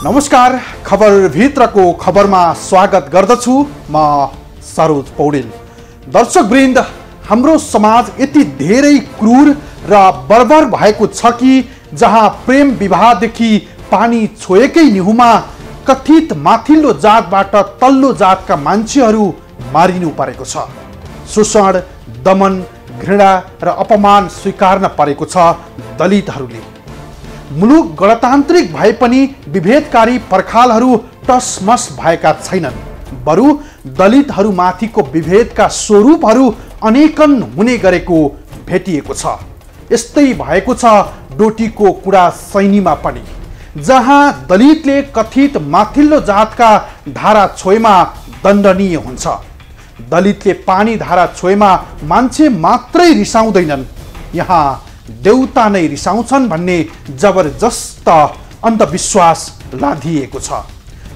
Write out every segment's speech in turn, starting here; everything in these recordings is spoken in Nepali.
नमस्कार, खबर भित्रको खबरमा स्वागत गर्दछु म सरोज पौडेल। दर्शकवृन्द, हाम्रो समाज यति धेरै क्रूर र बर्बर भएको छ कि जहाँ प्रेम विवाहदेखि पानी छोएकै निहुमा कथित माथिल्लो जातबाट तल्लो जातका मान्छेहरू मारिनु परेको छ। शोषण, दमन, घृणा र अपमान स्वीकार्न परेको छ दलितहरूले। मुलुक गणतान्त्रिक भए पनि विभेदकारी पर्खालहरू टसमस भएका छैनन्। बरु दलितहरूमाथिको विभेदका स्वरूपहरू अनेकन हुने गरेको भेटिएको छ। यस्तै भएको छ डोटीको कुडा सैनीमा पनि, जहाँ दलितले कथित माथिल्लो जातका धारा छोएमा दण्डनीय हुन्छ। दलितले पानी धारा छोएमा मान्छे मात्रै रिसाउँदैनन्, यहाँ देउता नै रिसाउँछन् भन्ने जबरजस्त अन्धविश्वास लादिएको छ।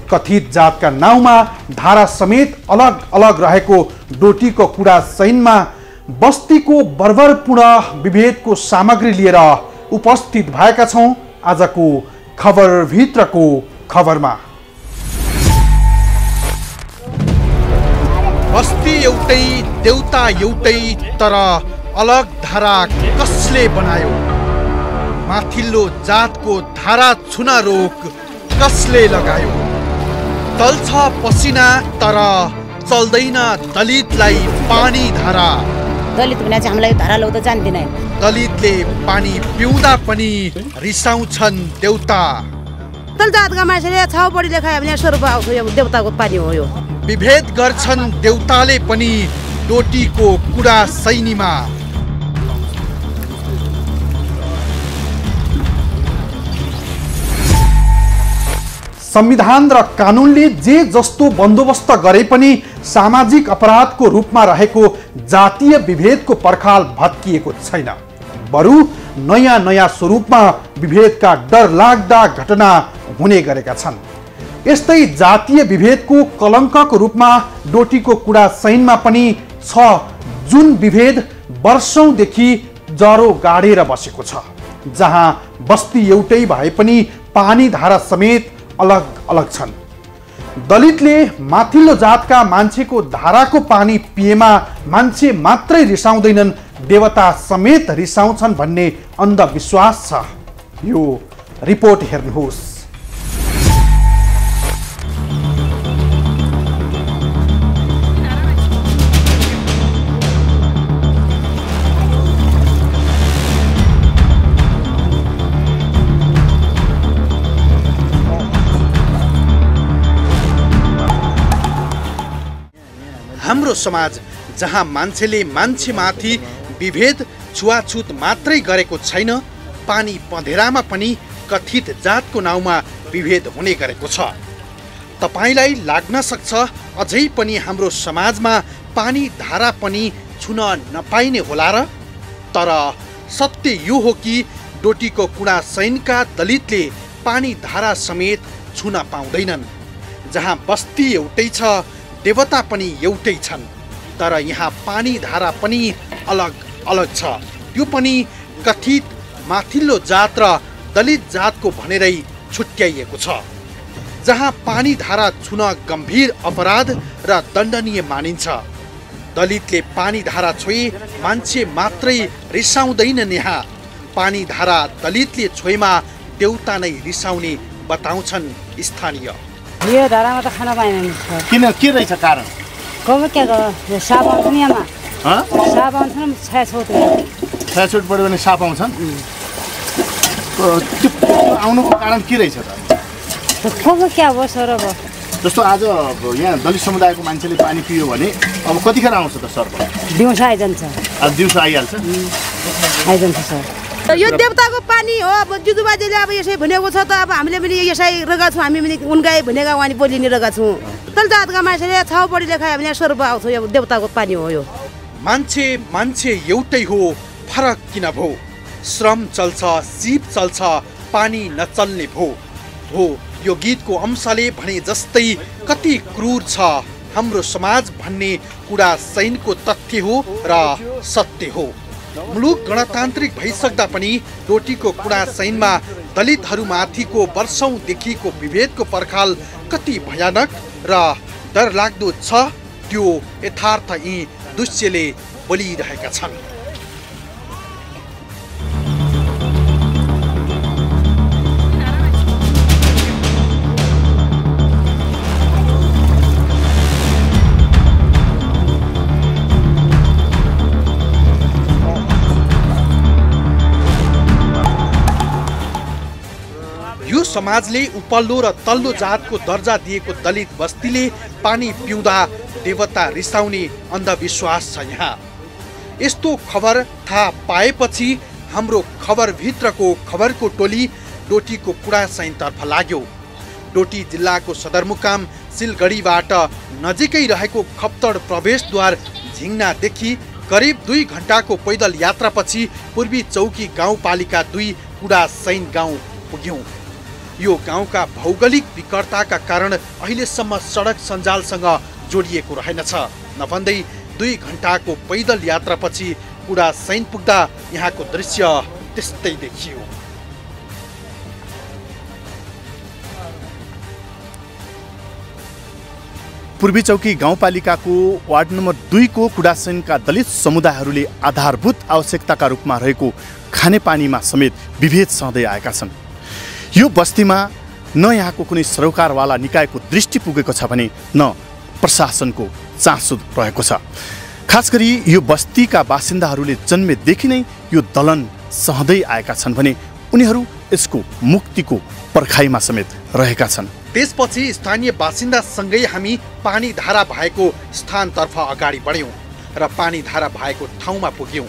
कथित जातका नाउँमा धारा समेत अलग अलग रहेको डोटीको कुडा सैनमा बस्तीको बर्बरपूर्ण विभेदको सामग्री लिएर उपस्थित भएका छौँ आजको खबर भित्रको खबरमा। बस्ती एउटै, देउता एउटै, तर अलग धारा कसले बनायो? माथिल्लो जातको धारा छुन रोक कसले लगायो? चल्छ पसिना तर चल्दैन दलितलाई पानी धारा। दलित भने चाहिँ हामीलाई धारा ल्याउँदा जान्दैन। दलितले पानी पिउँदा पनि रिसाउँछन् देउता। तल जातका मान्छेले छाउ बढी लेखायो भने स्वरूप आउँछ, यो देउताको पानी हो। यो विभेद गर्छन् देउताले पनि डोटीको कुडा सैनीमा। संविधान र कानुनले जे जस्तो बन्दोबस्त गरे पनि सामाजिक अपराधको रूपमा रहेको जातीय विभेदको पर्खाल भत्किएको छैन। बरु नयाँ नयाँ स्वरूपमा विभेदका डरलाग्दा घटना हुने गरेका छन्। यस्तै जातीय विभेदको कलङ्कको रूपमा डोटीको कुडा सैनमा पनि छ, जुन विभेद वर्षौंदेखि जरो गाडेर बसेको छ। जहाँ बस्ती एउटै भए पनि पानी धारा समेत अलग अलग छन्। दलितले माथिल्लो जातका मान्छेको धाराको पानी पिएमा मान्छे मात्रै रिसाउँदैनन्, देवता समेत रिसाउँछन् भन्ने अन्धविश्वास छ। यो रिपोर्ट हेर्नुहोस्। हाम्रो समाज जहाँ मान्छेले मान्छेमाथि विभेद छुवाछुत मात्रै गरेको छैन, पानी पँधेरामा पनि कथित जातको नाउँमा विभेद हुने गरेको छ। तपाईलाई लाग्न सक्छ अझै पनि हाम्रो समाजमा पानी धारा पनि छुन नपाइने होला र? तर सत्य यो हो कि डोटीको कुडा सैनका दलितले पानी धारा समेत छुन पाउँदैनन्। जहाँ बस्ती एउटै छ, देवता पनि एउटै छन्, तर यहाँ पानी धारा पनि अलग अलग छ। त्यो पनि कथित माथिल्लो जात र दलित जातको भनेरै छुट्याइएको छ। जहाँ पानी धारा छुन गम्भीर अपराध र दण्डनीय मानिन्छ। दलितले पानी धारा छोए मान्छे मात्रै रिसाउँदैनन्, यहाँ पानी धारा दलितले छोएमा देउता नै रिसाउने बताउँछन् स्थानीय। यो धारामा त खाना पाइँदैन। किन, के रहेछ कारण? कब क्या गयो साप आउँछ नि यहाँ। साप आउँछ नि, छायाछोट बढ्यो भने साप आउँछन्। त्यो आउनुको कारण के रहेछ त? कब क्या हो सर? अब जस्तो आज यहाँ दलित समुदायको मान्छेले पानी पियो भने अब कतिखेर आउँछ त सर्प? दिउँसो आइजान्छ। अब दिउँसो आइहाल्छ, आइजान्छ सर। यो देवताको पानी हो। अब जुजुबाजेले अब यसै भनेको छ त अब हामीले पनि यसै रहेका छौँ। हामी पनि उनगाई भनेका वानी बोलिने रहेका छौँ। तल जातका मान्छेले छाउ बढी लेखायो भने स्वरूप आउँछ, यो देवताको पानी हो। यो मान्छे मान्छे एउटै हो, फरक किन भो? श्रम चल्छ, सिप चल्छ, पानी नचल्ने भो। हो, यो गीतको अंशले भने जस्तै कति क्रूर छ हाम्रो समाज भन्ने कुडा सैनको तथ्य हो र सत्य हो। मुलुक गणतान्त्रिक भइसक्दा पनि डोटीको कुडा सैनमा दलितहरूमाथिको वर्षौंदेखिको विभेदको पर्खाल कति भयानक र डरलाग्दो छ त्यो यथार्थ यी दृश्यले बोलिरहेका छन्। यो समाजले उपल्लो र तल्लो जातको दर्जा दिएको दलित बस्तीले पानी पिउँदा देवता रिसाउने अन्धविश्वास छ यहाँ। यस्तो खबर थाहा पाएपछि हाम्रो खबरभित्रको खबरको टोली डोटीको कुडासैनतर्फ लाग्यो। डोटी जिल्लाको सदरमुकाम सिलगढीबाट नजिकै रहेको खप्तड प्रवेशद्वार झिङ्नादेखि करिब 2 घण्टाको पैदल यात्रापछि पूर्वी चौकी गाउँपालिका 2 कुडासैन गाउँ पुग्यौं। यो गाउँका भौगोलिक विकटताका कारण अहिलेसम्म सडक सञ्जालसँग जोडिएको रहेनछ। नभन्दै 2 घण्टाको पैदल यात्रापछि कुडासैन पुग्दा यहाँको दृश्य त्यस्तै देखियो। पूर्वी चौकी गाउँपालिकाको वार्ड नम्बर 2 को कुडासैनका दलित समुदायहरूले आधारभूत आवश्यकताका रूपमा रहेको खानेपानीमा समेत विभेद सहँदै आएका छन्। यो बस्तीमा न यहाँको कुनै सरकारवाला निकायको दृष्टि पुगेको छ भने न प्रशासनको चासो रहेको छ। खास गरी यो बस्तीका बासिन्दाहरूले जन्मेदेखि नै यो दलन सहँदै आएका छन् भने उनीहरू यसको मुक्तिको पर्खाइमा समेत रहेका छन्। त्यसपछि स्थानीय बासिन्दासँगै हामी पानी धारा भएको स्थानतर्फ अगाडि बढ्यौं र पानी धारा भएको ठाउँमा पुग्यौं।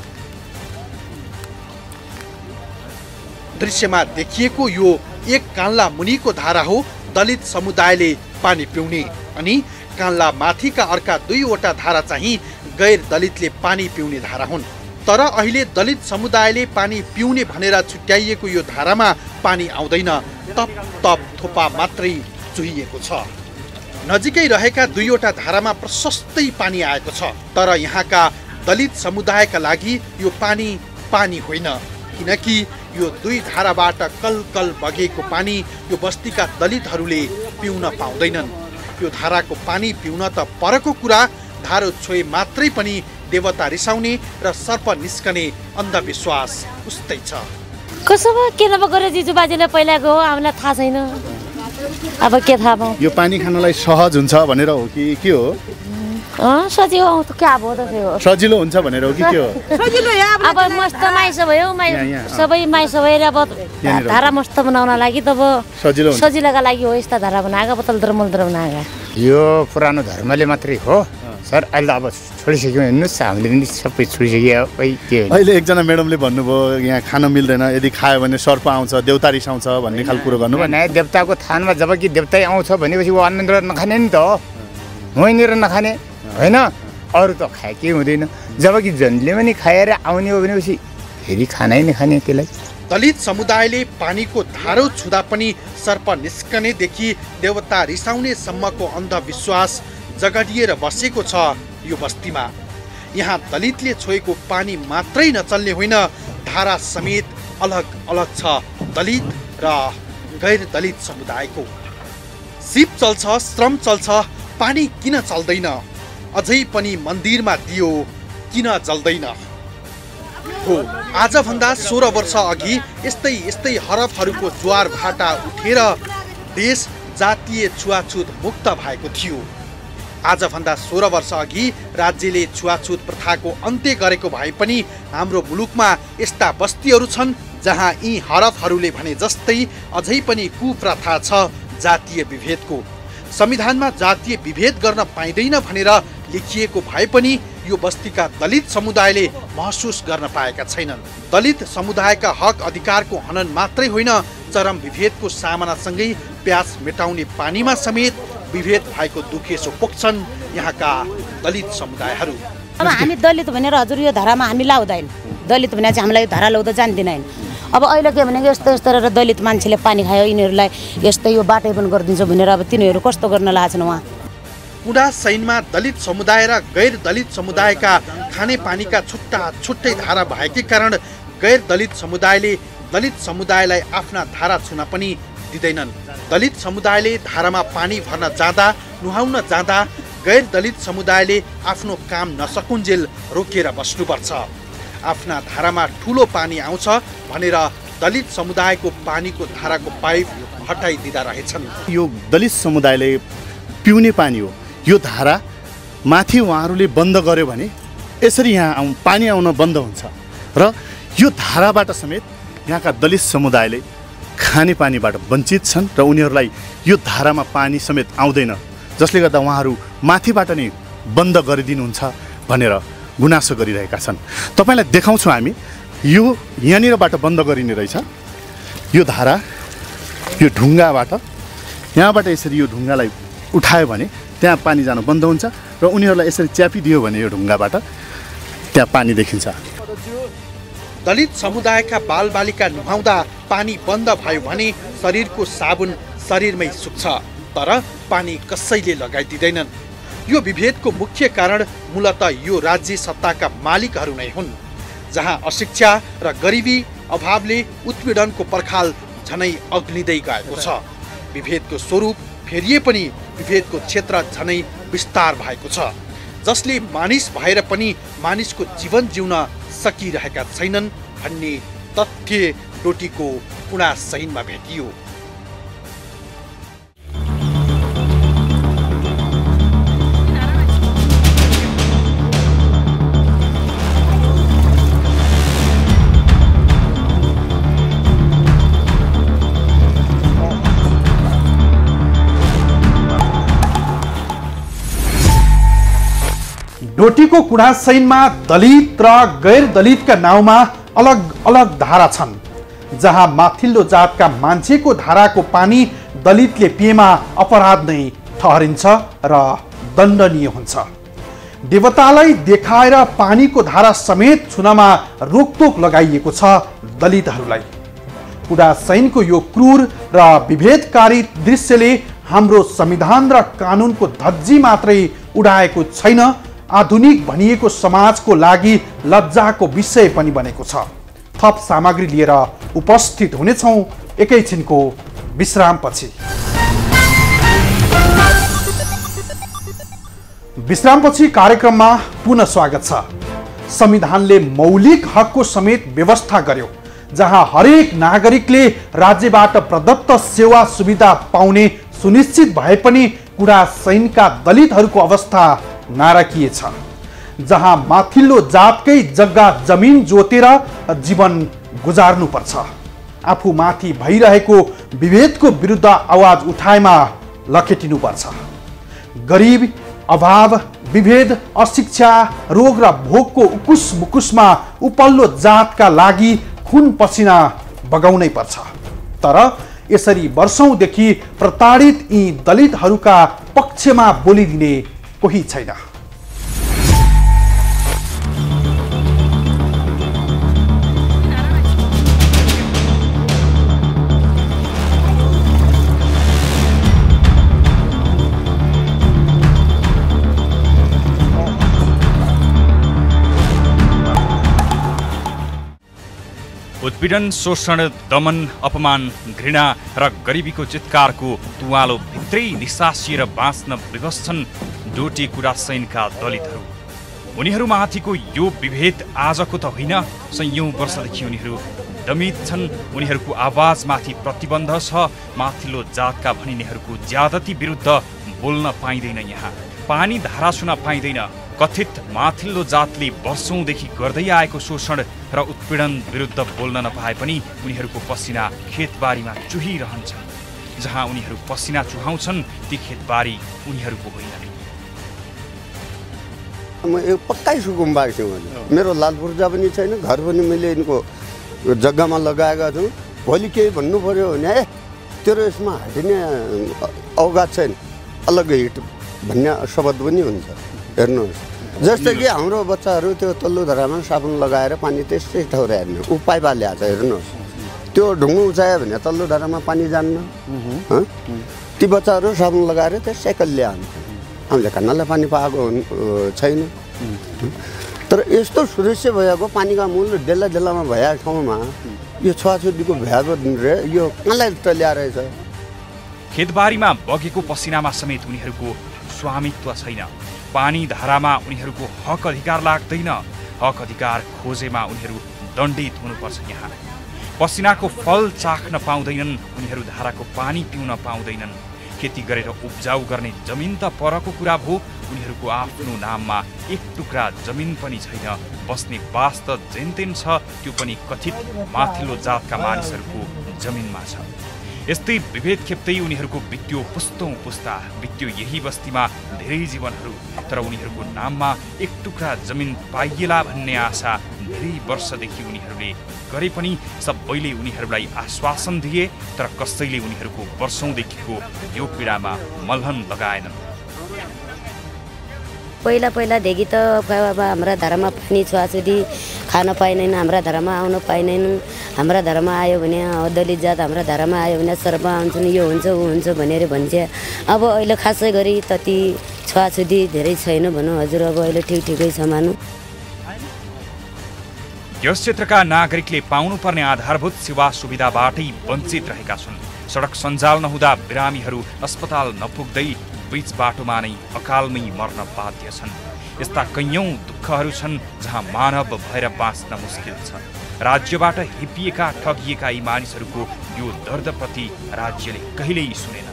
दृश्यमा देखिएको यो एक कान्ला मुनिको धारा हो दलित समुदायले पानी पिउने, अनि कान्ला माथिका अर्का 2वटा धारा चाहिँ गैर दलितले पानी पिउने धारा हुन्। तर अहिले दलित समुदायले पानी पिउने भनेर छुट्याइएको यो धारामा पानी आउँदैन, तप तप थोपा मात्रै चुहिएको छ। नजिकै रहेका 2वटा धारामा प्रशस्तै पानी आएको छ, तर यहाँका दलित समुदायका लागि यो पानी पानी होइन, किनकि यो 2 धाराबाट कलकल बगेको पानी यो बस्तीका दलितहरूले पिउन पाउँदैनन्। यो धाराको पानी पिउन त परको कुरा, धारो छोए मात्रै पनि देवता रिसाउने र सर्प निस्कने अन्धविश्वास उस्तै छ। कसो भयो के नगरे जिजु बाजेले पहिलाको हो, हामीलाई थाहा छैन। अब के थाहा भयो? यो पानी खानलाई सहज हुन्छ भनेर हो कि के हो? सजिलो क्या भयो त त्यो सजिलो हुन्छ भनेर हो कि के हो? सजिलो अब मस्त माइस भयो, सबै माइस भएर अब धारा मस्त बनाउन लागि त अब सजिलोका लागि हो यस्ता धारा बनाएका, बतलद्र मलद्र बनाएका। यो पुरानो धर्मले मात्रै हो सर। अहिले त अब छोडिसक्यौँ, हेर्नुहोस् हामीले पनि सबै छोडिसक्यो। अहिले एकजना म्याडमले भन्नुभयो यहाँ खान मिल्दैन, यदि खायो भने सर्प आउँछ, देउता रिसाउँछ भन्ने खालको कुरो गर्नुभयो। नयाँ देवताको थानमा जब कि देवतै आउँछ भनेपछि ऊ अन्नतिर नखाने नि त हो, मोइनेर नखाने होइन, अरू त खाए केही हुँदैन। जब कि जनले पनि खाएर आउने हो भनेपछि फेरि खानै नखाने त्यसलाई। दलित समुदायले पानीको धारो छुँदा पनि सर्प निस्कनेदेखि देवता रिसाउने सम्मको अन्धविश्वास जगडिएर बसेको छ यो बस्तीमा। यहाँ दलितले छोएको पानी मात्रै नचल्ने होइन, धारा समेत अलग अलग छ दलित र गैर दलित समुदायको। सिप चल्छ, श्रम चल्छ, पानी किन चल्दैन? अझै पनि मन्दिरमा दियो किन जल्दैन? हो, आजभन्दा 16 वर्ष अघि यस्तै हरफहरूको ज्वार भाटा उठेर देश जातीय छुवाछुत मुक्त भएको थियो। आजभन्दा 16 वर्ष अघि राज्यले छुवाछुत प्रथाको अन्त्य गरेको भए पनि हाम्रो मुलुकमा यस्ता बस्तीहरू छन् जहाँ यी हरफहरूले भने जस्तै अझै पनि कुप्रथा छ जातीय विभेदको। संविधानमा जातीय विभेद गर्न पाइँदैन भनेर लेखिएको भए पनि यो बस्तीका दलित समुदायले महसुस गर्न पाएका छैनन्। दलित समुदायका हक अधिकारको हनन मात्रै होइन, चरम विभेदको सामनासँगै प्यास मेटाउने पानीमा समेत विभेद भएको दुखेसो पोख्छन् यहाँका दलित समुदायहरू। अब हामी दलित भनेर हजुर यो धारामा हामी लाउँदैन, दलित भने चाहिँ हामीलाई यो धारा लाउँदा जान्दैन। अब अहिले के भनेको यस्तो यस्तो गरेर दलित मान्छेले पानी खायो, यिनीहरूलाई यस्तै यो बाटै पनि गरिदिन्छ भनेर अब तिनीहरू कस्तो गर्न लाग्छन् उहाँ। कुडासैनमा दलित समुदाय र गैर दलित समुदायका खानेपानीका छुट्टा छुट्टै धारा भएकै कारण गैर दलित समुदायले दलित समुदायलाई आफ्ना धारा छुन पनि दिँदैनन्। दलित समुदायले धारामा पानी भर्न जाँदा, नुहाउन जाँदा गैर दलित समुदायले आफ्नो काम नसकुन्जेल रोकिएर बस्नुपर्छ। आफ्ना धारामा ठुलो पानी आउँछ भनेर दलित समुदायको पानीको धाराको पाइप हटाइदिँदा रहेछन्। यो दलित समुदायले पिउने पानी हो, यो धारा माथि उहाँहरूले बन्द गर्यो भने यसरी यहाँ पानी आउन बन्द हुन्छ र यो धाराबाट समेत यहाँका दलित समुदायले खाने पानीबाट वञ्चित छन् र उनीहरूलाई यो धारामा पानी समेत आउँदैन, जसले गर्दा उहाँहरू माथिबाट नै बन्द गरिदिनुहुन्छ भनेर गुनासो गरिरहेका छन्। तपाईँलाई देखाउँछौँ हामी, यो यहाँनिरबाट बन्द गरिने रहेछ। यो धारा यो ढुङ्गाबाट, यहाँबाट यसरी यो ढुङ्गालाई उठायो भने त्यहाँ पानी जानु बन्द हुन्छ र उनीहरूलाई यसरी च्यापिदियो भने यो ढुङ्गाबाट त्यहाँ पानी देखिन्छ। दलित समुदायका बालबालिका नुहाउँदा पानी बन्द भयो भने शरीरको साबुन शरीरमै सुक्छ, तर पानी कसैले लगाइदिँदैनन्। यो विभेदको मुख्य कारण मूलतः यो राज्य सत्ताका मालिकहरू नै हुन्, जहाँ अशिक्षा र गरिबी अभावले उत्पीडनको पर्खाल झनै अग्लिँदै गएको छ। विभेदको स्वरूप फेरिए पनि विभेदको क्षेत्र झनै विस्तार भएको छ, जसले मानिस भएर पनि मानिसको जीवन जिउन सकिरहेका छैनन् भन्ने तथ्य डोटीको कुडा सैनमा भेटियो। डोटीको कुडासैनमा दलित र गैर दलितका नाउँमा अलग अलग धारा छन्, जहाँ माथिल्लो जातका मान्छेको धाराको पानी दलितले पिएमा अपराध नै ठहरिन्छ र दण्डनीय हुन्छ। देवतालाई देखाएर पानीको धारा समेत छुनमा रोकटोक लगाइएको छ दलितहरूलाई। कुडासैनको यो क्रूर र विभेदकारी दृश्यले हाम्रो संविधान र कानुनको धज्जी मात्रै उडाएको छैन, आधुनिक भनिएको समाजको लागि लज्जाको विषय पनि बनेको छ। थप सामग्री लिएर उपस्थित हुनेछौँ एकैछिनको विश्रामपछि। विश्रामपछि कार्यक्रममा पुनः स्वागत छ। संविधानले मौलिक हकको समेत व्यवस्था गर्यो, जहाँ हरेक नागरिकले राज्यबाट प्रदत्त सेवा सुविधा पाउने सुनिश्चित भए पनि कुडासैनका दलितहरूको अवस्था नारकीय छ, जहाँ माथिल्लो जातकै जग्गा जमिन जोतेर जीवन गुजार्नु पर्छ। आफू माथि भइरहेको विभेदको विरुद्ध आवाज उठाएमा लखेटिनु पर्छ। गरिब, अभाव, विभेद, अशिक्षा, रोग र भोकको उकुस मुकुसमा उपल्लो जातका लागि खुन पसिना बगाउनै पर्छ। तर यसरी वर्षौंदेखि प्रताडित यी दलितहरूका पक्षमा बोलिदिने कोही छैन। उत्पीडन, शोषण, दमन, अपमान, घृणा र गरिबीको चित्कारको तुवालो भित्रै निसासिएर बाँच्न विवश छन् डोटी कुडासैनका दलितहरू। उनीहरूमाथिको यो विभेद आजको त होइन, सयौं वर्षदेखि उनीहरू दमित छन्। उनीहरूको आवाजमाथि प्रतिबन्ध छ। माथिल्लो जातका भनिनेहरूको ज्यादती विरुद्ध बोल्न पाइँदैन। यहाँ पानी धारा छुन पाइँदैन। कथित माथिल्लो जातले वर्षौंदेखि गर्दै आएको शोषण र उत्पीडन विरुद्ध बोल्न नपाए पनि उनीहरूको पसिना खेतबारीमा चुहिरहन्छ। जहाँ उनीहरू पसिना चुहाउँछन् ती खेतबारी उनीहरूको होइन। म एक पक्कै सुकुम्बार छु। मेरो लाल पूर्जा पनि छैन, घर पनि मैले यिनको जग्गामा लगाएका छु। भोलि केही भन्नु पर्यो भने तेरो यसमा हटिने अवकाश छैन, अलग्गै हिट भन्ने शब्द पनि हुन्छ। हेर्नुहोस्, जस्तै कि हाम्रो बच्चाहरू त्यो तल्लो धारामा साबुन लगाएर पानी त्यस्तै ठाउँ हेर्ने उपाय पालिहाल्छ। हेर्नुहोस्, त्यो ढुङ्गो उचायो भने तल्लो धारामा पानी जान्न। ती बच्चाहरू साबुन लगाएर त्यसै कल्ले हान्छ। हामीले खानालाई पानी पाएको छैन। तर यस्तो सुदृश्य भएको पानीका मूल डेला डेलामा भएका ठाउँमा यो छोराछोरीको भ्याज रे यो कहाँलाई त ल्याएर छ खेतबारीमा बगेको पसिनामा समेत उनीहरूको स्वामित्व छैन। पानी धारामा उनीहरूको हक अधिकार लाग्दैन। हक अधिकार खोजेमा उनीहरू दण्डित हुनुपर्छ। यहाँ पसिनाको फल चाख्न पाउँदैनन्, उनीहरू धाराको पानी पिउन पाउँदैनन्। खेती गरेर उब्जाउ गर्ने जमिन त परको कुरा भो, उनीहरूको आफ्नो नाममा एक टुक्रा जमिन पनि छैन। बस्ने बास त जेनतेन छ, त्यो पनि कथित माथिल्लो जातका मानिसहरूको जमिनमा छ। यस्तै विभेद खेप्दै उनीहरूको बित्यो पुस्तौं पुस्ता, बित्यो यही बस्तीमा धेरै जीवनहरू। तर उनीहरूको नाममा एक टुक्रा जमिन पाइएला भन्ने आशा धेरै वर्षदेखि उनीहरूले गरे पनि सबैले उनीहरूलाई आश्वासन दिए, तर कसैले उनीहरूको वर्षौंदेखिको यो पीडामा मल्हन लगाएनन्। पहिलादेखि त अब हाम्रा धारामा पानी छोराछोरी खान पाइँदैन, हाम्रा धारामा आउन पाइँदैन। हाम्रा धारामा आयो भने दलित जात हाम्रा धारामा आयो भने सर्प आउँछन्, यो हुन्छ ऊ हुन्छ भनेर भन्छ। अब अहिले खासै गरी त्यति छोराछोरी धेरै छैन भनौँ हजुर। अब अहिले ठिकै छ मानौँ। यस क्षेत्रका नागरिकले पाउनुपर्ने आधारभूत सेवा सुविधाबाटै वञ्चित रहेका छन्। सडक सञ्जाल नहुँदा बिरामीहरू अस्पताल नपुग्दै बीच बाटोमा नै अकालमै मर्न बाध्य छन्। यस्ता कैयौं दुःखहरू छन् जहाँ मानव भएर बाँच्न मुस्किल छ। राज्यबाट हिपिएका ठगिएका यी मानिसहरूको यो दर्दप्रति राज्यले कहिल्यै सुनेन।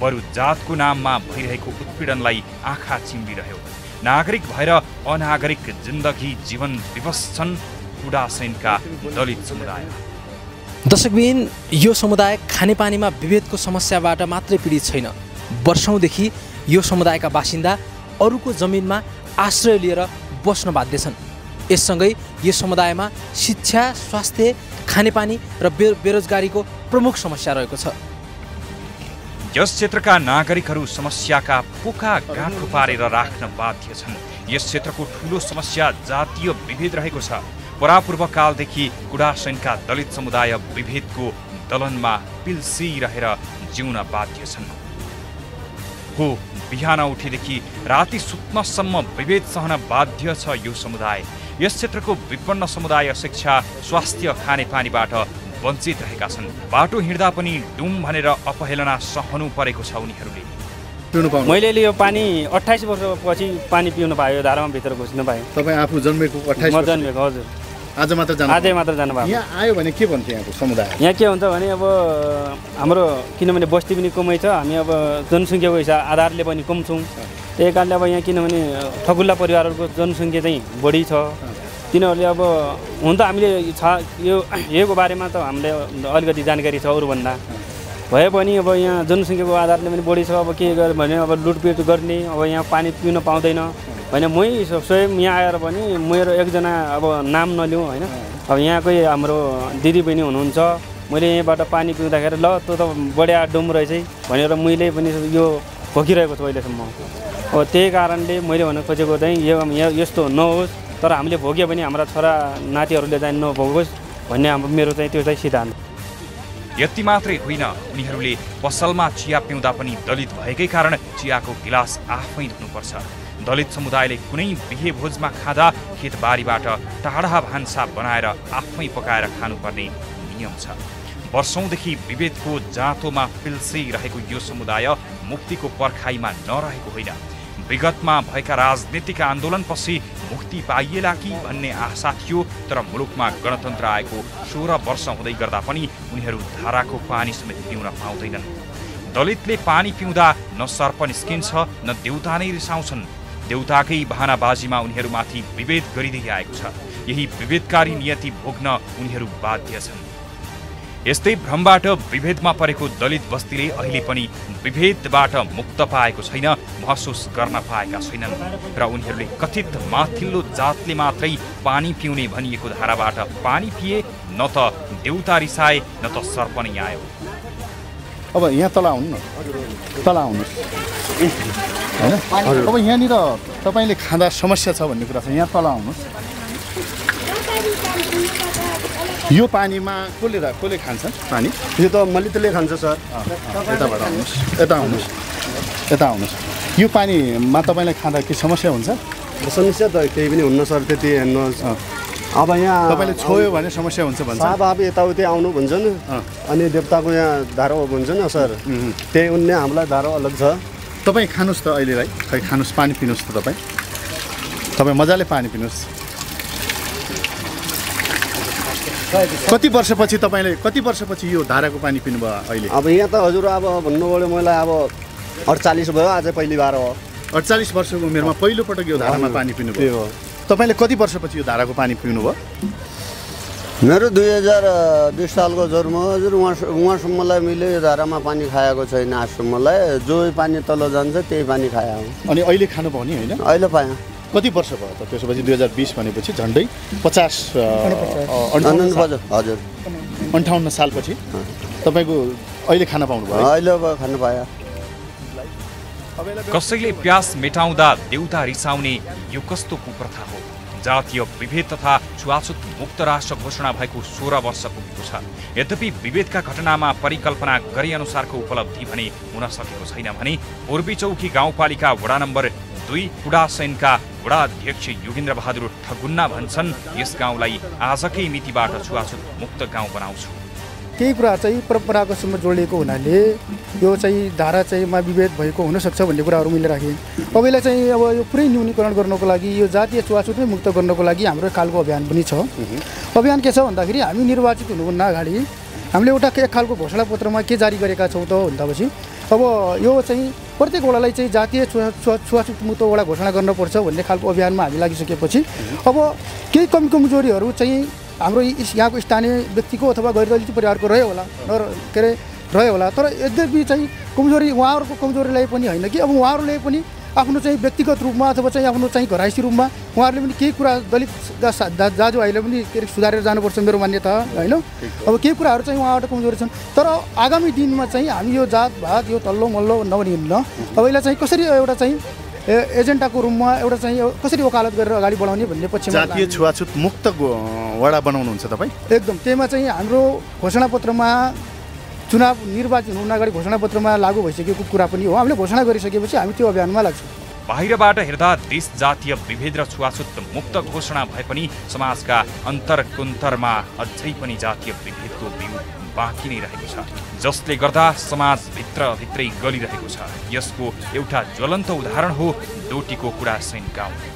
बरु जातको नाममा भइरहेको उत्पीडनलाई आँखा चिम्बिरह्यो। नागरिक भएर अनागरिक जिन्दगी जीवन विवश छन् कुडासैनका दलित समुदाय। दर्शकबिन, यो समुदाय खानेपानीमा विभेदको समस्याबाट मात्रै पीडित छैन। वर्षौंदेखि यो समुदायका बासिन्दा अरूको जमिनमा आश्रय लिएर बस्न बाध्य छन्। यससँगै यस समुदायमा शिक्षा, स्वास्थ्य, खानेपानी र बेरोजगारीको प्रमुख समस्या रहेको छ। यस क्षेत्रका नागरिकहरू समस्याका पोका गाँठो पारेर राख्न बाध्य छन्। यस क्षेत्रको ठूलो समस्या जातीय विभेद रहेको छ। परापूर्वकालदेखि कुडासैनका दलित समुदाय विभेदको दलनमा पिल्सिरहेर जिउन बाध्य छन्। हो बिहान उठेदेखि राति सुत्नसम्म विभेद सहन बाध्य छ यो समुदाय। यस क्षेत्रको विपन्न समुदाय शिक्षा, स्वास्थ्य, खानेपानीबाट वञ्चित रहेका छन्। बाटो हिँड्दा पनि डुम भनेर अपहेलना सहनु परेको छ उनीहरूले। मैले यो पानी 28 वर्षपछि पानी पिउन पायो, धारामा भित्र घुस्न पाएँ। तपाईँ आफू जन्मेको 28 म जन्मेको हजुर। आज मात्र जानु भयो। यहाँ आयो भने के भन्थ्यो यहाँको समुदाय? यहाँ के हुन्छ भने अब हाम्रो किनभने बस्ती पनि कमै छ, हामी अब जनसङ्ख्याको हिसाब आधारले पनि कम छौँ। त्यही कारणले अब यहाँ किनभने ठगुल्ला परिवारहरूको जनसङ्ख्या चाहिँ बढी छ। तिनीहरूले अब हुन त हामीले योको बारेमा त हामीले अलिकति जानकारी छ अरूभन्दा, भए पनि अब यहाँ जनसङ्ख्याको आधारले पनि बढी छ। अब के गर्यो भने अब लुटपिट गर्ने, अब यहाँ पानी पिउन पाउँदैन होइन। मै स्वयं यहाँ आएर पनि मेरो एकजना अब नाम नलिउँ होइन, अब यहाँकै हाम्रो दिदी बहिनी हुनुहुन्छ। मैले यहाँबाट पानी पिउँदाखेरि ल त्यो त बढिया डुम रहेछ भनेर मैले पनि यो भोगिरहेको छु अहिलेसम्म। अब त्यही कारणले मैले भन्न खोजेको चाहिँ यस्तो नहोस्, तर हामीले भोग्यो भने हाम्रा छोरा नातिहरूले चाहिँ नभोगोस् भन्ने मेरो चाहिँ त्यो चाहिँ सिद्धान्त। यति मात्रै होइन, उनीहरूले पसलमा चिया पिउँदा पनि दलित भएकै कारण चियाको गिलास आफै धुनुपर्छ। दलित समुदायले कुनै बिहे भोजमा खाँदा खेतबारीबाट टाढा भान्सा बनाएर आफै पकाएर खानुपर्ने नियम छ। वर्षौंदेखि विभेदको जाँतोमा पिल्सिरहेको यो समुदाय मुक्तिको पर्खाइमा नरहेको होइन। विगतमा भएका राजनीतिक आन्दोलनपछि मुक्ति पाइएला कि भन्ने आशा थियो, तर मुलुकमा गणतन्त्र आएको 16 वर्ष हुँदै गर्दा पनि उनीहरू धाराको पानी समेत पिउन पाउँदैनन्। दलितले पानी पिउँदा न सर्प निस्किन्छ न देउता नै रिसाउँछन्। देउताकै बहानाबाजीमा उनीहरूमाथि विभेद गरिँदै आएको छ। यही विभेदकारी नियति भोग्न उनीहरू बाध्य छन्। यस्तै भ्रमबाट विभेदमा परेको दलित बस्तीले अहिले पनि विभेदबाट मुक्त पाएको छैन, महसुस गर्न पाएका छैनन् र उनीहरूले कथित माथिल्लो जातले मात्रै पानी पिउने भनिएको धाराबाट पानी पिए, न त देउता रिसाए न त सर्प नै आयो। अब यहाँ तल आउनु न, तल आउनुहोस् होइन। अब यहाँनिर तपाईँले खाँदा समस्या छ भन्ने कुरा छ, यहाँ तल आउनुहोस्। यो पानीमा कसले खान्छ पानी? यो त मलितले खान्छ सर। यताबाट आउनुहोस्, यता आउनुहोस्, यता आउनुहोस्। यो पानीमा तपाईँलाई खाँदा के समस्या हुन्छ? समस्या त केही पनि हुन्न सर, त्यति हेर्नुहोस् अब यहाँ तपाईँले छोयो भने समस्या हुन्छ भन्छ साहब अब यताउति आउनु भन्छ नि अनि देवताको यहाँ धारो भन्छ नि सर त्यही उन्ने हामीलाई धारो अलग छ तपाईँ खानुहोस् त अहिलेलाई खै खानुहोस् पानी पिनुहोस् त तपाईँ मजाले पानी पिनुहोस् कति वर्षपछि यो धाराको पानी पिनुभयो अहिले अब यहाँ त हजुर अब भन्नुभयो मलाई अब 48 भयो आज पहिली बार हो 48 वर्षको उमेरमा पहिलोपटक यो धारामा पानी पिनुभयो तपाईँले कति वर्षपछि यो धाराको पानी पिउनुभयो मेरो 2020 सालको जन्म हजुर उहाँसम्मलाई मैले यो धारामा पानी खाएको छैन आजसम्मलाई जो पानी तल जान्छ त्यही पानी खाए हो अनि अहिले खानु पाउने होइन अहिले पाएँ कति वर्ष भयो त त्यसपछि 2020 भनेपछि झन्डै 50 हजुर 58 सालपछि तपाईँको अहिले खान पाउनु भयो अहिले खानु पाएँ कसैले प्यास मेटाउँदा देउता रिसाउने यो कस्तो कुप्रथा हो जातीय विभेद तथा छुवाछुत मुक्त राष्ट्र घोषणा भएको 16 वर्ष पुगेको छ यद्यपि विभेदका घटनामा परिकल्पना गरे अनुसारको उपलब्धि भने हुन सकेको छैन भने पूर्वी चौकी गाउँपालिका वडा नम्बर 2 कुडासैनका वडा अध्यक्ष योगेन्द्र बहादुर ठगुन्ना भन्छन् यस गाउँलाई आजकै मितिबाट छुवाछुत मुक्त गाउँ बनाउँछु केही कुरा चाहिँ परम्परागतसँग जोडिएको हुनाले यो चाहिँ धारा चाहिँ मा विभेद भएको हुनसक्छ भन्ने कुराहरू मैले राखेँ अब यसलाई चाहिँ अब यो पुरै न्यूनीकरण गर्नको लागि यो जातीय छुवाछुतमै मुक्त गर्नको लागि हाम्रो खालको अभियान पनि छ अभियान के छ भन्दाखेरि हामी निर्वाचित हुनुभन्दा अगाडि हामीले एउटा एक खालको घोषणापत्रमा के जारी गरेका छौँ त भन्दापछि अब यो चाहिँ प्रत्येक वडालाई चाहिँ जातीय छुवाछुत मुक्त वडा घोषणा गर्नुपर्छ भन्ने खालको अभियानमा हामी लागिसकेपछि अब केही कमी कमजोरीहरू चाहिँ हाम्रो यहाँको स्थानीय व्यक्तिको अथवा गैरदलित परिवारको रह्यो होला रह्यो होला तर यद्यपि चाहिँ कमजोरी उहाँहरूको कमजोरीलाई पनि होइन कि अब उहाँहरूले पनि आफ्नो चाहिँ व्यक्तिगत रूपमा अथवा चाहिँ आफ्नो चाहिँ घराइसी रूपमा उहाँहरूले पनि केही कुरा दलित दाजुभाइले पनि के अरे सुधारेर जानुपर्छ मेरो मान्यता होइन अब केही कुराहरू चाहिँ उहाँबाट कमजोरी छन् तर आगामी दिनमा चाहिँ हामी यो जातभात यो तल्लो मल्लो नभनिन्न अब यसलाई चाहिँ कसरी एउटा चाहिँ एजेन्डाको रूपमा एउटा चाहिँ कसरी वकालत गरेर अगाडि बढाउने भन्ने पक्षमा जातीय छुवाछुत मुक्त वडा बनाउनुहुन्छ तपाईँ एकदम त्यहीमा चाहिँ हाम्रो घोषणापत्रमा चुनाव निर्वाचन हुन अगाडि घोषणापत्रमा लागू भइसकेको कुरा पनि हो हामीले घोषणा गरिसकेपछि हामी त्यो अभियानमा लाग्छौँ बाहिरबाट हेर्दा देश जातीय विभेद र छुवाछुत मुक्त घोषणा भए पनि समाजका अन्तरकुन्तरमा अझै पनि जातीय विभेदको बिउ बाँकी नै रहेको छ जसले गर्दा समाजभित्रै गलिरहेको छ यसको एउटा ज्वलन्त उदाहरण हो डोटीको कुडासैन गाउँ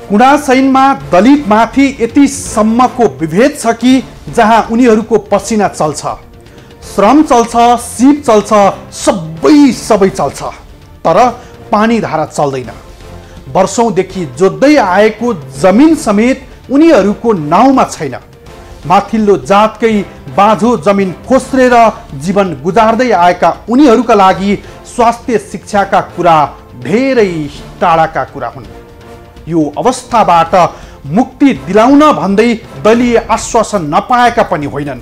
कुडासैनमा दलितमाथि यतिसम्मको विभेद छ कि जहाँ उनीहरूको पसिना चल्छ श्रम चल्छ सिप चल्छ सबै चल्छ तर पानी धारा चल्दैन वर्षौंदेखि जोत्दै आएको जमिन समेत उनीहरूको नाउँमा छैन माथिल्लो जातकै बाँझो जमिन खोस्रेर जीवन गुजार्दै आएका उनीहरूका लागि स्वास्थ्य शिक्षाका कुरा धेरै टाढाका कुरा हुन् यो अवस्थाबाट मुक्ति दिलाउन भन्दै दलीय आश्वासन नपाएका पनि होइनन्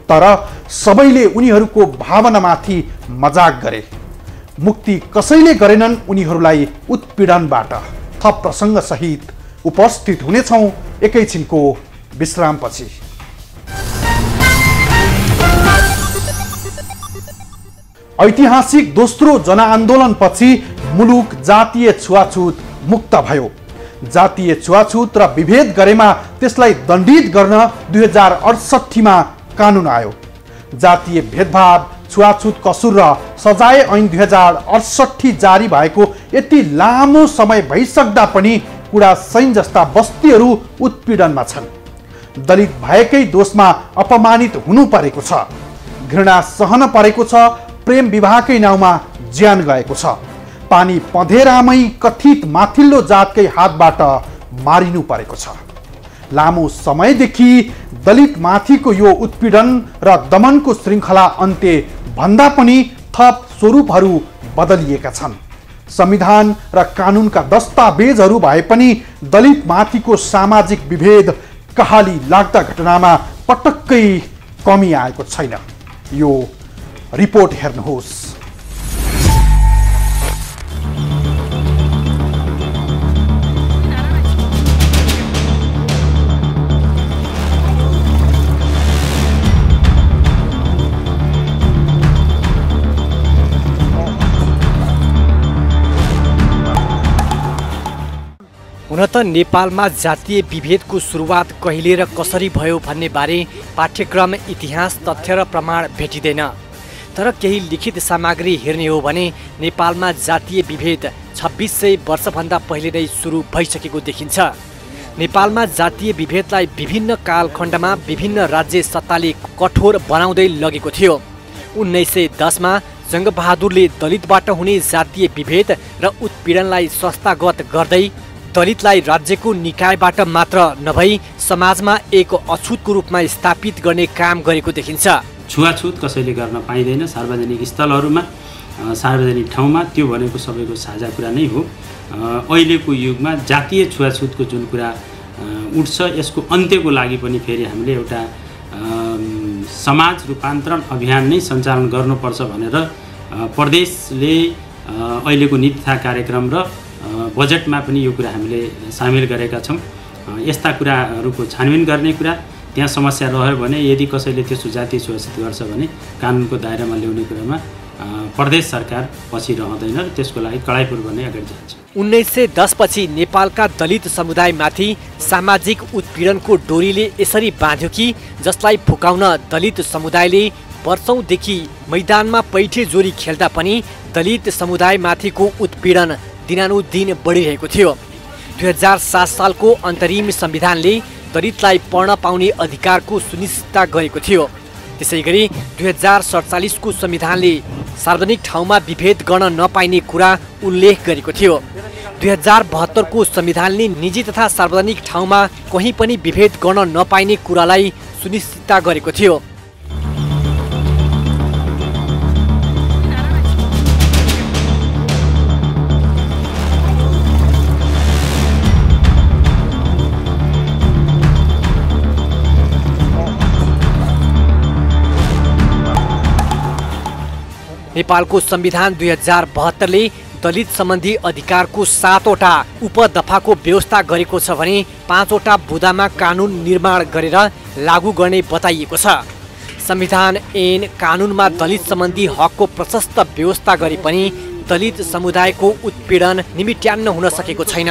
तर सबैले उनीहरूको भावनामाथि मजाक गरे मुक्ति कसैले गरेनन् उनीहरूलाई उत्पीडनबाट थप प्रसङ्ग सहित उपस्थित हुनेछौँ एकैछिनको विश्रामपछि ऐतिहासिक दोस्रो जनआन्दोलनपछि मुलुक जातीय छुवाछुत मुक्त भयो जातीय छुवाछुत र विभेद गरेमा त्यसलाई दण्डित गर्न 2068 मा कानुन आयो जातीय भेदभाव छुवाछुत कसुर र सजाय ऐन 2068 जारी भएको यति लामो समय भइसक्दा पनि कुडासैन जस्ता बस्तीहरू उत्पीडनमा छन् दलित भएकै दोषमा अपमानित हुनु परेको छ घृणा सहन परेको छ प्रेम विवाहकै नाउँमा ज्यान गएको छ पानी पँधेरामै कथित माथिल्लो जातकै हातबाट मारिनु परेको छ लामो समयदेखि दलित माथिको यो उत्पीडन र दमनको श्रृङ्खला अन्त्य भन्दा पनि थप स्वरूपहरू बदलिएका छन्। संविधान र कानुनका दस्तावेजहरू भए पनि दलित माथिको सामाजिक विभेद कहाली लाग्दा घटनामा पटक्कै कमी आएको छैन। यो रिपोर्ट हेर्नुहोस्। हुन त नेपालमा जातीय विभेदको सुरुवात कहिले र कसरी भयो भन्ने बारे पाठ्यक्रम इतिहास तथ्य र प्रमाण भेटिँदैन। तर केही लिखित सामग्री हेर्ने हो भने नेपालमा जातीय विभेद 2600 वर्षभन्दा पहिले नै सुरु भइसकेको देखिन्छ। नेपालमा जातीय विभेदलाई विभिन्न कालखण्डमा विभिन्न राज्य सत्ताले कठोर बनाउँदै लगेको थियो। 1910मा जङ्गबहादुरले दलितबाट हुने जातीय विभेद र उत्पीडनलाई संस्थागत गर्दै दलितलाई राज्यको निकायबाट मात्र नभई समाजमा एक अछुतको रूपमा स्थापित गर्ने काम गरेको देखिन्छ। छुवाछुत कसैले गर्न पाइँदैन सार्वजनिक स्थलहरूमा, सार्वजनिक ठाउँमा, त्यो भनेको सबैको साझा कुरा नै हो। अहिलेको युगमा जातीय छुवाछुतको जुन कुरा उठ्छ यसको अन्त्यको लागि पनि फेरि हामीले एउटा समाज रूपान्तरण अभियान नै सञ्चालन गर्नुपर्छ भनेर प्रदेशले अहिलेको नीति तथा कार्यक्रम र बजेटमा पनि यो कुरा हामीले सामेल गरेका छौँ। यस्ता कुराहरूको छानबिन गर्ने कुरा, त्यहाँ समस्या रह्यो भने यदि कसैले त्यसो जातीय छुवाछुत गर्छ भने कानुनको दायरामा ल्याउने कुरामा प्रदेश सरकार पछि रहँदैन र त्यसको लागि कडाइपूर्वक नै अगाडि जान्छ। 1910 पछि नेपालका दलित समुदायमाथि सामाजिक उत्पीडनको डोरीले यसरी बाँध्यो कि जसलाई फुकाउन दलित समुदायले वर्षौंदेखि मैदानमा पैठे जोरी खेल्दा पनि दलित समुदायमाथिको उत्पीडन दिनानुदिन बढिरहेको थियो। 2007 सालको अन्तरिम संविधानले दलितलाई पढ्न पाउने अधिकारको सुनिश्चितता गरेको थियो। त्यसैगरी 2047 को संविधानले सार्वजनिक ठाउँमा विभेद गर्न नपाइने कुरा उल्लेख गरेको थियो। 2072 को संविधानले निजी तथा सार्वजनिक ठाउँमा कहीँ पनि विभेद गर्न नपाइने कुरालाई सुनिश्चितता गरेको थियो। नेपालको संविधान 2072ले दलित सम्बन्धी अधिकारको 7वटा उपदफाको व्यवस्था गरेको छ भने 5वटा बुँदामा कानुन निर्माण गरेर लागू गर्ने बताइएको छ। संविधान ऐन कानुनमा दलित सम्बन्धी हकको प्रशस्त व्यवस्था गरे पनि दलित समुदायको उत्पीडन निमिट्यान्न हुन सकेको छैन।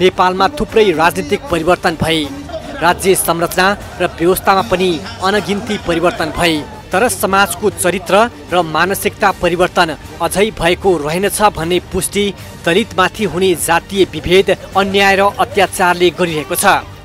नेपालमा थुप्रै राजनीतिक परिवर्तन भए, राज्य संरचना र व्यवस्थामा पनि अनगिन्ती परिवर्तन भए, तर समाजको चरित्र र मानसिकता परिवर्तन अझै भएको रहेनछ भन्ने पुष्टि दलितमाथि हुने जातीय विभेद, अन्याय र अत्याचारले गरिरहेको छ।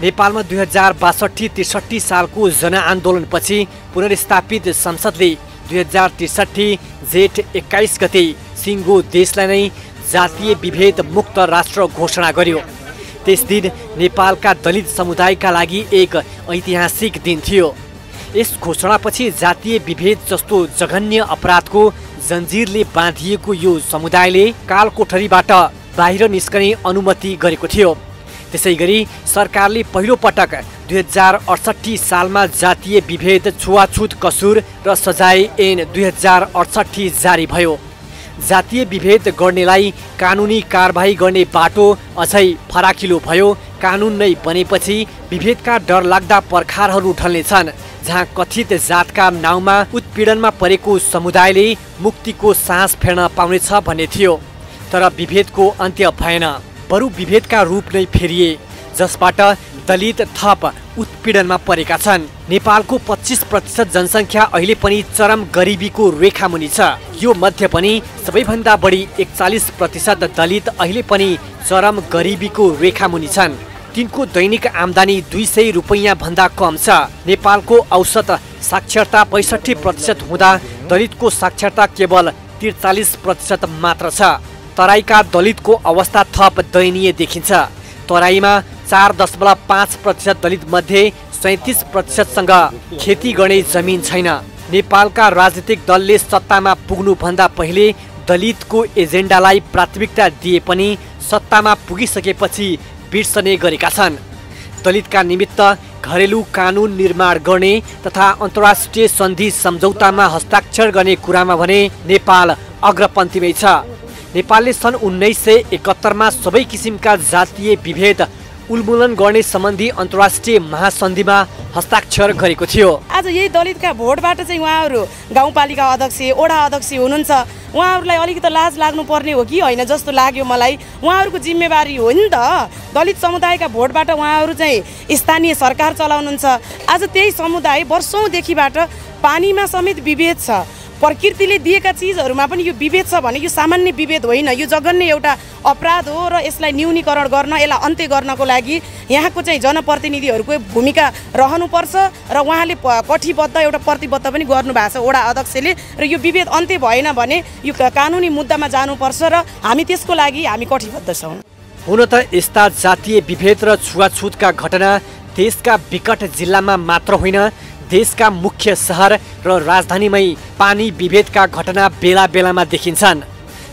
नेपालमा 2062-63 सालको जनआन्दोलनपछि पुनर्स्थापित संसदले 2063 जेठ 21 गते सिङ्गो देशलाई नै जातीय विभेद मुक्त राष्ट्र घोषणा गर्यो। त्यस दिन नेपालका दलित समुदायका लागि एक ऐतिहासिक दिन थियो। यस घोषणापछि जातीय विभेद जस्तो जघन्य अपराधको जन्जिरले बाँधिएको यो समुदायले कालकोठरीबाट बाहिर निस्कने अनुमति गरेको थियो। त्यसैगरी सरकारले पहिलो पटक 2068 सालमा जातीय विभेद, छुवाछुत, कसुर र सजाय ऐन 2068 जारी भयो। जातीय विभेद गर्नेलाई कानुनी कारबाही गर्ने बाटो अझै फराकिलो भयो। कानुन नै बनेपछि विभेदका डरलाग्दा पर्खारहरू ढल्नेछन्, जहाँ कथित जातका नाउँमा उत्पीडनमा परेको समुदायले मुक्तिको सास फेर्न पाउनेछ भन्ने थियो। तर विभेदको अन्त्य भएन, बरु विभेदका रूप नै फेरिए, जसबाट दलित थप उत्पीडनमा परेका छन्। नेपालको 25% जनसङ्ख्या अहिले पनि चरम गरिबीको रेखामुनि छ। यो मध्ये पनि सबैभन्दा बढी 41% दलित अहिले पनि चरम गरिबीको रेखामुनि छन्। तिनको दैनिक आम्दानी 200 रुपैयाँ भन्दा कम छ। नेपालको औसत साक्षरता 65% हुँदा दलितको साक्षरता केवल 43% मात्र छ। तराईका दलितको अवस्था थप दयनीय देखिन्छ। तराईमा 4.5% दलित मध्ये 37%सँग खेती गर्ने जमिन छैन। नेपालका राजनीतिक दलले सत्तामा पुग्नुभन्दा पहिले दलितको एजेन्डालाई प्राथमिकता दिए पनि सत्तामा पुगिसकेपछि बिर्सने गरेका छन्। दलितका निमित्त घरेलु कानुन निर्माण गर्ने तथा अन्तर्राष्ट्रिय सन्धि सम्झौतामा हस्ताक्षर गर्ने कुरामा भने नेपाल अग्रपन्थीमै छ। नेपालले सन् 1971मा सबै किसिमका जातीय विभेद उन्मूलन गर्ने सम्बन्धी अन्तर्राष्ट्रिय महासन्धिमा हस्ताक्षर गरेको थियो। आज यही दलितका भोटबाट चाहिँ उहाँहरू गाउँपालिका अध्यक्ष वडा अध्यक्ष हुनुहुन्छ। उहाँहरूलाई अलिकति लाज लाग्नुपर्ने हो कि होइन जस्तो लाग्यो मलाई। उहाँहरूको जिम्मेवारी हो नि त। दलित समुदायका भोटबाट उहाँहरू चाहिँ स्थानीय सरकार चलाउनुहुन्छ। आज त्यही समुदाय वर्षौँदेखिबाट पानीमा समेत विभेद छ। प्रकृतिले दिएका चिजहरूमा पनि यो विभेद छ भने यो सामान्य विभेद होइन, यो जघन्य एउटा अपराध हो र यसलाई न्यूनीकरण गर्न, यसलाई अन्त्य गर्नको लागि यहाँको चाहिँ जनप्रतिनिधिहरूको भूमिका रहनुपर्छ र उहाँले कटिबद्ध एउटा प्रतिबद्ध पनि गर्नुभएको छ वडा अध्यक्षले। र यो विभेद अन्त्य भएन भने यो कानुनी मुद्दामा जानुपर्छ र हामी त्यसको लागि हामी कटिबद्ध छौँ। हुन त यस्ता जातीय विभेद र छुवाछुतका घटना देशका विकट जिल्लामा मात्र होइन, देशका मुख्य शहर र राजधानीमै पानी विभेदका घटना बेला बेलामा देखिन्छन्।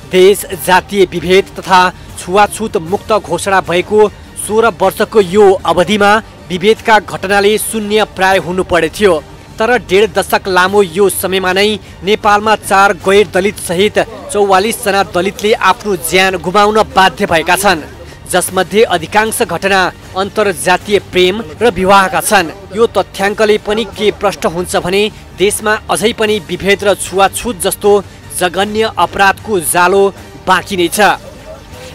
देश जातीय विभेद तथा छुवाछुत मुक्त घोषणा भएको 16 वर्षको यो अवधिमा विभेदका घटनाले शून्य प्राय हुनु पर्थ्यो। तर 1.5 दशक लामो यो समयमा नै नेपालमा 4 गैर दलित सहित 44 जना दलितले आफ्नो ज्यान गुमाउन बाध्य भएका छन्, जसमध्ये अधिकांश घटना अन्तर्जातीय प्रेम र विवाहका छन्। यो तथ्याङ्कले पनि के प्रष्ट हुन्छ भने देशमा अझै पनि विभेद र छुवाछुत जस्तो जघन्य अपराधको जालो बाँकी नै छ।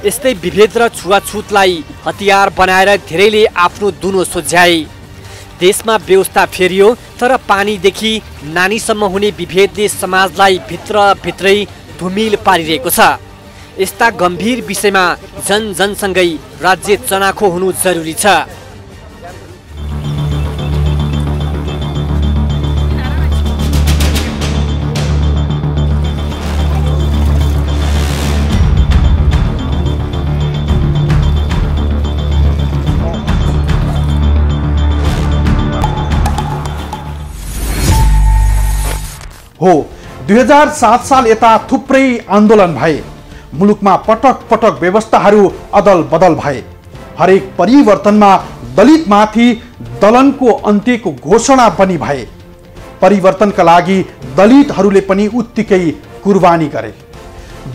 यस्तै विभेद र छुवाछुतलाई हतियार बनाएर धेरैले आफ्नो दुनो सोझ्याए। देशमा व्यवस्था फेरियो तर पानीदेखि नानीसम्म हुने विभेदले समाजलाई भित्रभित्रै धुमिल पारिरहेको छ। यस्ता गम्भीर विषयमा जनसँगै राज्य चनाखो हुनु जरुरी छ। हो 2007 साल यता थुप्रै आन्दोलन भए। मुलुकमा पटक पटक व्यवस्थाहरू अदल बदल भए। हरेक परिवर्तनमा दलितमाथि दलनको अन्त्यको घोषणा पनि भए। परिवर्तनका लागि दलितहरूले पनि उत्तिकै कुर्बानी गरे।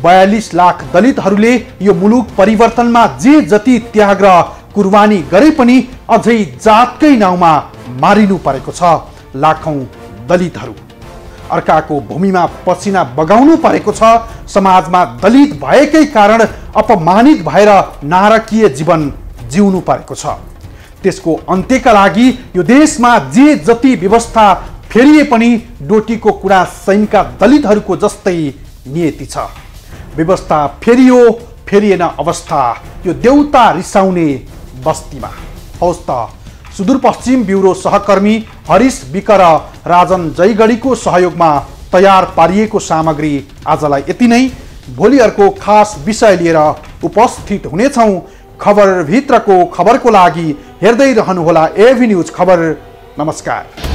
42 लाख दलितहरूले यो मुलुक परिवर्तनमा जे जति त्याग र कुर्बानी गरे पनि अझै जातकै नाउँमा मारिनु परेको छ लाखौं दलितहरू। अर्काको भूमिमा पसिना बगाउनु परेको छ। समाजमा दलित भएकै कारण अपमानित भएर नारकीय जीवन जिउनु परेको छ। त्यसको अन्त्यका लागि यो देशमा जे जति व्यवस्था फेरिए पनि डोटीको कुरा सैनका दलितहरूको जस्तै नियति छ। व्यवस्था फेरियो फेरिएन अवस्था यो देउता रिसाउने बस्तीमा। हौस् त सुदूरपश्चिम ब्युरो सहकर्मी हरिश विक र राजन जयगढीको सहयोगमा तयार पारिएको सामग्री आजलाई यति नै। भोलि अर्को खास विषय लिएर उपस्थित हुनेछौँ। खबर भित्रको खबरको लागि हेर्दै रहनुहोला एभी न्यूज खबर। नमस्कार।